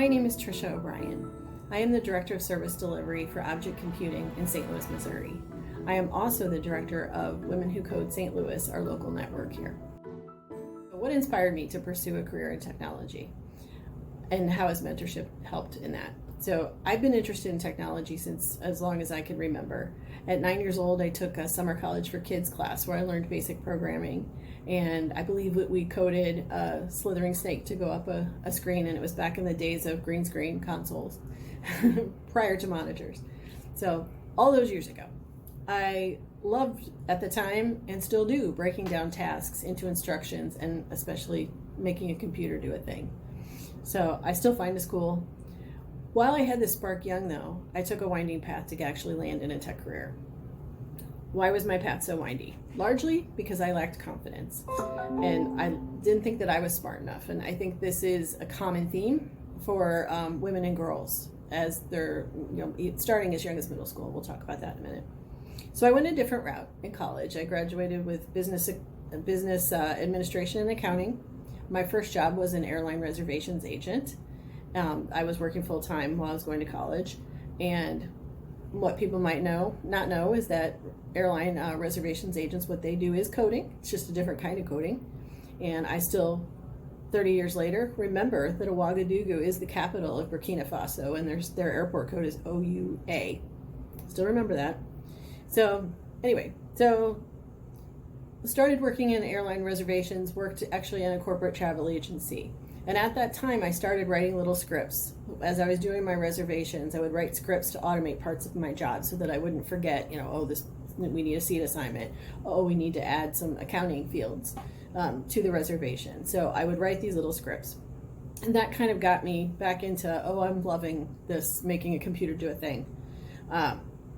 My name is Tricia O'Brien. I am the Director of Service Delivery for Object Computing in St. Louis, Missouri. I am also the Director of Women Who Code St. Louis, our local network here. What inspired me to pursue a career in technology? And how has mentorship helped in that? So I've been interested in technology since as long as I can remember. At 9 years old, I took a summer college for kids class where I learned basic programming. And I believe that we coded a slithering snake to go up a screen, and it was back in the days of green screen consoles prior to monitors. So all those years ago, I loved at the time and still do breaking down tasks into instructions and especially making a computer do a thing. So I still find this cool. While I had this spark young though, I took a winding path to actually land in a tech career. Why was my path so windy? Largely because I lacked confidence and I didn't think that I was smart enough. And I think this is a common theme for women and girls as they're starting as young as middle school. We'll talk about that in a minute. So I went a different route in college. I graduated with business administration and accounting. My first job was an airline reservations agent. I was working full time while I was going to college, and what people might not know is that airline reservations agents, what they do is coding. It's just a different kind of coding. And I still, 30 years later, remember that Ouagadougou is the capital of Burkina Faso, and their airport code is OUA. Still remember that. So anyway, started working in airline reservations, worked actually in a corporate travel agency. And at that time, I started writing little scripts. As I was doing my reservations, I would write scripts to automate parts of my job so that I wouldn't forget, we need a seat assignment. Oh, we need to add some accounting fields to the reservation. So I would write these little scripts. And that kind of got me back into, I'm loving this, making a computer do a thing.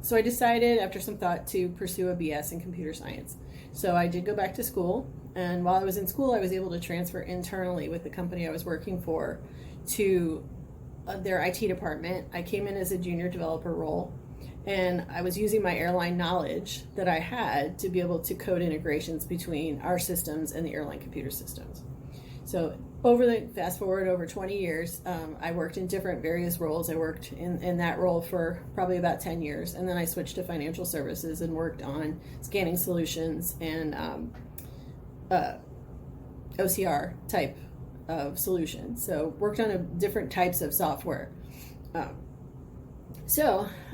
So I decided after some thought to pursue a BS in computer science. So I did go back to school, and while I was in school, I was able to transfer internally with the company I was working for to their IT department. I came in as a junior developer role, and I was using my airline knowledge that I had to be able to code integrations between our systems and the airline computer systems. So fast forward over 20 years, I worked in different various roles. I worked in that role for probably about 10 years. And then I switched to financial services and worked on scanning solutions and OCR type of solutions. So worked on different types of software.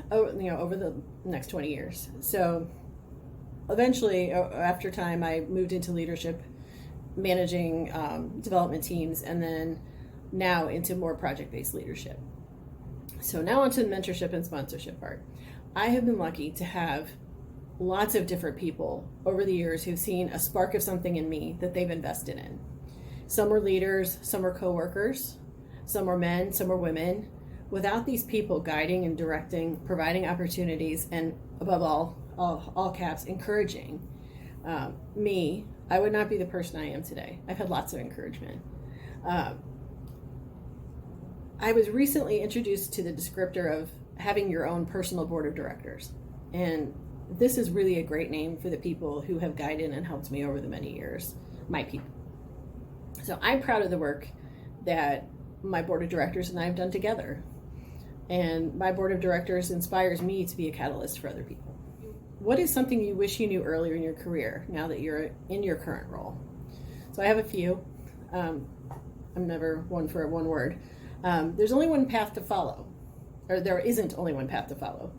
Over the next 20 years. So eventually, after time, I moved into leadership, managing development teams, and then now into more project-based leadership. So now onto the mentorship and sponsorship part. I have been lucky to have lots of different people over the years who've seen a spark of something in me that they've invested in. Some were leaders, some were coworkers, some were men, some were women. Without these people guiding and directing, providing opportunities, and above all caps, encouraging me, I would not be the person I am today. I've had lots of encouragement. I was recently introduced to the descriptor of having your own personal board of directors. And this is really a great name for the people who have guided and helped me over the many years, my people. So I'm proud of the work that my board of directors and I have done together. And my board of directors inspires me to be a catalyst for other people. What is something you wish you knew earlier in your career now that you're in your current role? So I have a few. I'm never one for one word. There's only one path to follow, or there isn't only one path to follow.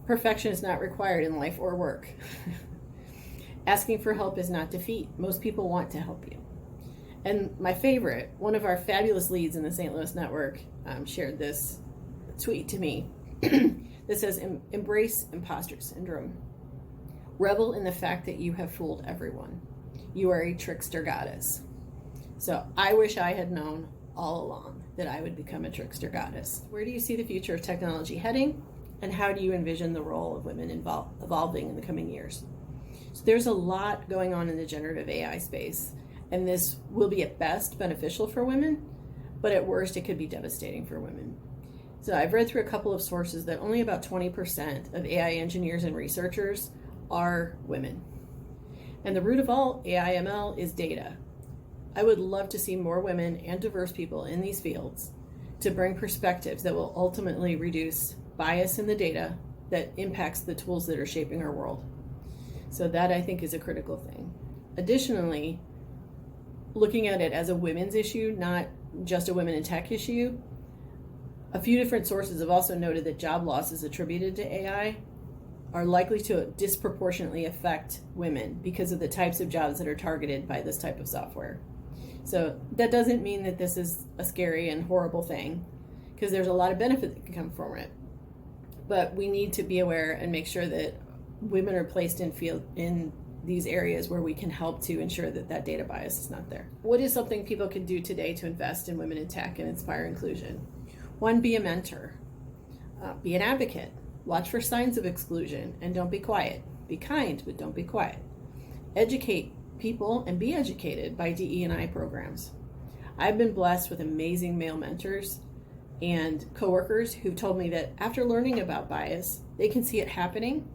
Perfection is not required in life or work. Asking for help is not defeat. Most people want to help you. And my favorite, one of our fabulous leads in the St. Louis network, shared this tweet to me that says, embrace imposter syndrome. Revel in the fact that you have fooled everyone. You are a trickster goddess. So I wish I had known all along that I would become a trickster goddess. Where do you see the future of technology heading? And how do you envision the role of women evolving in the coming years? So there's a lot going on in the generative AI space, and this will be at best beneficial for women, but at worst it could be devastating for women. So I've read through a couple of sources that only about 20% of AI engineers and researchers are women. And the root of all AI ML is data. I would love to see more women and diverse people in these fields to bring perspectives that will ultimately reduce bias in the data that impacts the tools that are shaping our world. So that, I think, is a critical thing. Additionally, looking at it as a women's issue, not just a women in tech issue, a few different sources have also noted that job losses attributed to AI are likely to disproportionately affect women because of the types of jobs that are targeted by this type of software. So that doesn't mean that this is a scary and horrible thing, because there's a lot of benefit that can come from it. But we need to be aware and make sure that women are placed in these areas where we can help to ensure that that data bias is not there. What is something people can do today to invest in women in tech and inspire inclusion? One, be a mentor. Be an advocate. Watch for signs of exclusion and don't be quiet. Be kind, but don't be quiet. Educate people and be educated by DE&I programs. I've been blessed with amazing male mentors and coworkers who've told me that after learning about bias, they can see it happening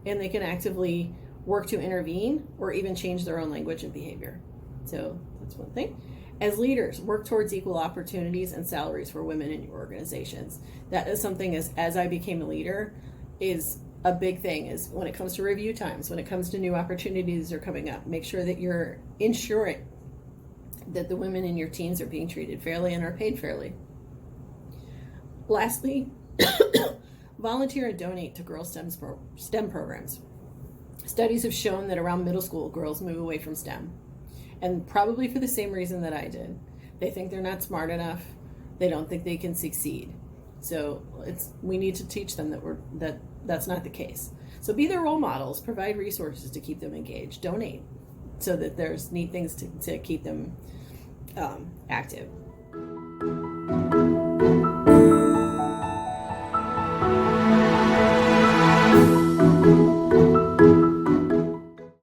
and they can actively work to intervene or even change their own language and behavior. So that's one thing. As leaders, work towards equal opportunities and salaries for women in your organizations. That is something, as I became a leader, is a big thing, is when it comes to review times, when it comes to new opportunities that are coming up, make sure that you're ensuring that the women in your teams are being treated fairly and are paid fairly. Lastly, volunteer and donate to girls' STEM programs. Studies have shown that around middle school, girls move away from STEM, and probably for the same reason that I did. They think they're not smart enough. They don't think they can succeed. So we need to teach them that's not the case. So be their role models, provide resources to keep them engaged, donate so that there's neat things to keep them active.